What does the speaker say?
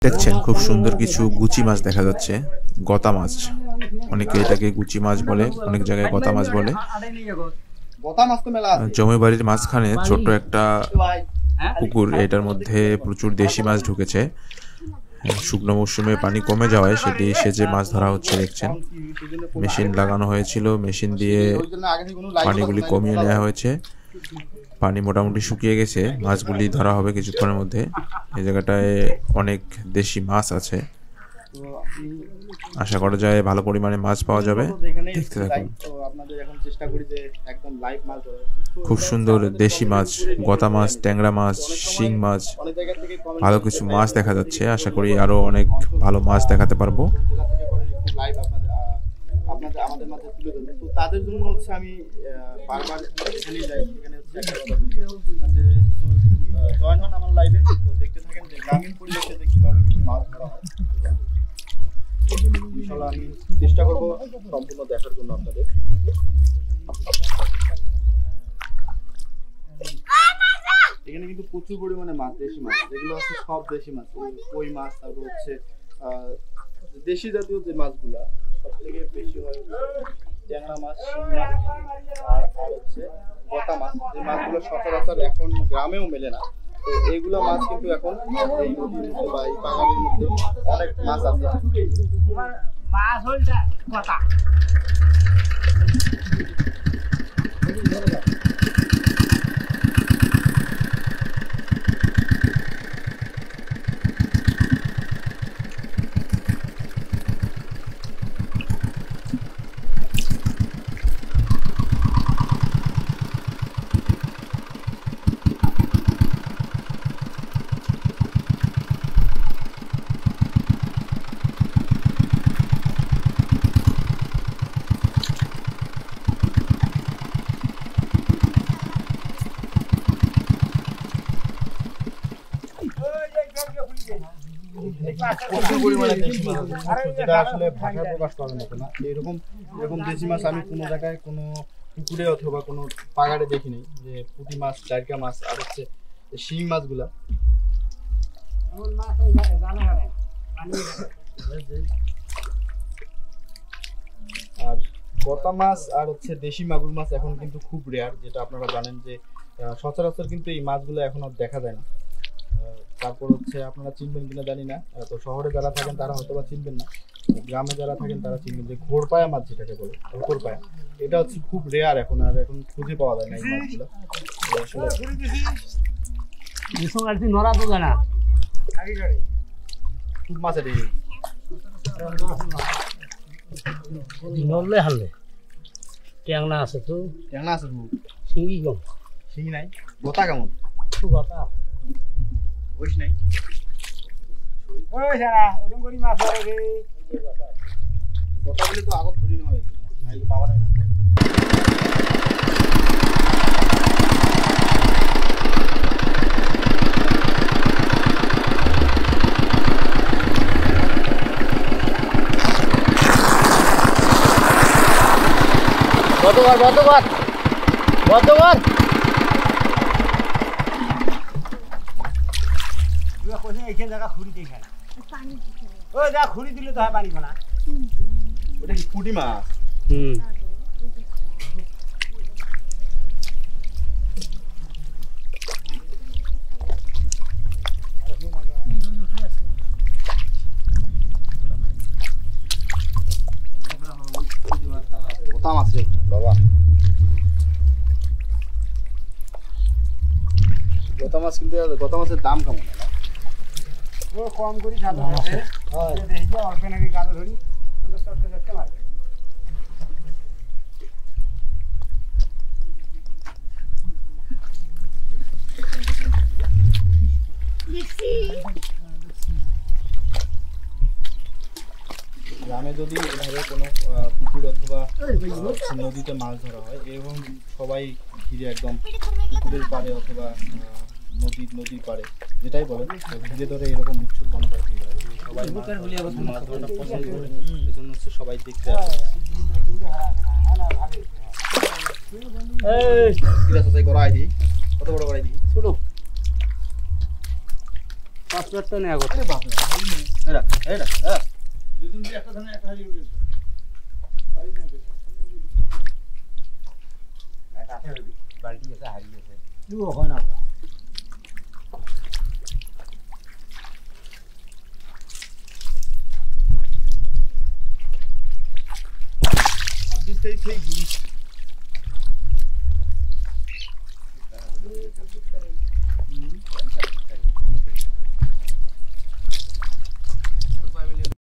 দেখছেন খুব সুন্দর কিছু গুচি মাছ দেখা যাচ্ছে। গতা মাছ, অনেকে এটাকে গুচি মাছ বলে, অনেক জায়গায় গতা মাছ বলে। জমি বাড়ির মাঝখানে ছোট্ট একটা পুকুর, এটার মধ্যে প্রচুর দেশি মাছ ঢুকেছে। শুকনো মৌসুমে পানি কমে যাওয়ায় সেটি সেজে মাছ ধরা হচ্ছে। দেখছেন মেশিন লাগানো হয়েছিল, মেশিন দিয়ে পানিগুলি কমিয়ে নেওয়া হয়েছে। পানি মোটামুটি শুকিয়ে গেছে, মাছগুলি ধরা হবে কিছুক্ষণের মধ্যে। এই জায়গাটায় অনেক দেশি মাছ আছে, আশা করা যায় ভালো পরিমাণে মাছ পাওয়া যাবে। দেখতে থাকুন। খুব সুন্দর দেশি মাছ, গতা মাছ, ট্যাংরা মাছ, শিং মাছ, ভালো কিছু মাছ দেখা যাচ্ছে। আশা করি আরো অনেক ভালো মাছ দেখাতে পারবো। আপনাদের আমাদের মাঝে তুলে ধরবেন, তো তাদের জন্য হচ্ছে আমি বারবার এখানেই যাই। এখানে হচ্ছে জয়েন হন আমার লাইভে, তো দেখতে থাকেন যে গ্রামীণ পরিবেশে যে কীভাবে কিছু মাছ ধরা হয়। ইনশাআল্লাহ আমি চেষ্টা করবো সম্পূর্ণ দেখার জন্য আপনাদের। এখানে কিন্তু প্রচুর পরিমাণে মাছ, দেশি মাছ, যেগুলো আছে সব দেশি মাছ। কই মাছ, তারপর হচ্ছে দেশি জাতীয় যে মাছগুলা সব থেকে বেশি হয় ট্যাংরা মাছ, শিং মাছ আর হচ্ছে গতা মাছ। যে মাছগুলো সচরাচর এখন গ্রামেও মেলে না, তো এইগুলো মাছ কিন্তু এখন এই নদীর মধ্যে বা এই বাগানের মধ্যে অনেক মাছ আছে। প্রচুর পরিমাণে দেশি মাছ আছে, যেটা আসলে ভাষায় প্রকাশ করার মতো না। এরকম দেশি মাছ আমি কোনো জায়গায় কোনো পুকুরে অথবা কোনো পাগাড়ে দেখিনি। যে পুঁটি মাছ, চারকা মাছ আর হচ্ছে শিং মাছগুলা। আর গতা মাছ আর হচ্ছে দেশি মাগুর মাছ এখন কিন্তু খুব রেয়ার, যেটা আপনারা জানেন যে সচরাচর কিন্তু এই মাছগুলো এখন আর দেখা যায় না। তারপর হচ্ছে আপনারা চিনবেন কিনা জানি না, তো শহরে যারা থাকেন তারা হয়তো বা চিনবেন না, গ্রামে যারা থাকেন তারা চিনবেন যে ঘোরপায়া মাছ যেটাকে বলে, ঘোরপায়া, এটা হচ্ছে খুব রেয়ার এখন, আর এখন খুঁজে পাওয়া যায় না এই মাছগুলো। খুব মাছ এটা নড়লে হারলে ট্যাংরা আছে তো, ট্যাংরা আছে, শিঙি কম, শিঙি নাই। গতা কেমন? গতা বইস নাই। গতা বলে তো আগত ধরি নেওয়া লাগবে, নাইলে পাওয়া যায় না। খুঁড়ি দিলে তো হয় পানি খানা। ওটা কি পুঁটি মাছ? গতা মাছ রে বাবা, গতা মাছ। কিন্তু গতা মাছের দাম কেমন? কম করি অল্প নাকি গাড়ো ধরি মারবে। গ্রামে যদি এভাবে কোনো পুকুর অথবা নদীতে মাছ ধরা হয় এবং সবাই ঘিরে একদম পুকুরের পাড়ে অথবা নদীর পাড়ে যেটাই বলেন ঘিরে ধরে এরকম উৎসব মনে করে সবাই মাছ ধরাটা পছন্দ করে, এজন্য হচ্ছে সবাই দেখতে আসে। ঠিক আছে, গড়াই দিই। কত বড় গড়াই দিই? ছোট 5 টন নেওয়া আরে বাপ রে এরা এরা দুজন দিয়ে একটা ধানে একটা হারিয়ে গেছে পারি না বালতি এসে হারিয়ে গেছে তুই হয় না আদি সেই গুলি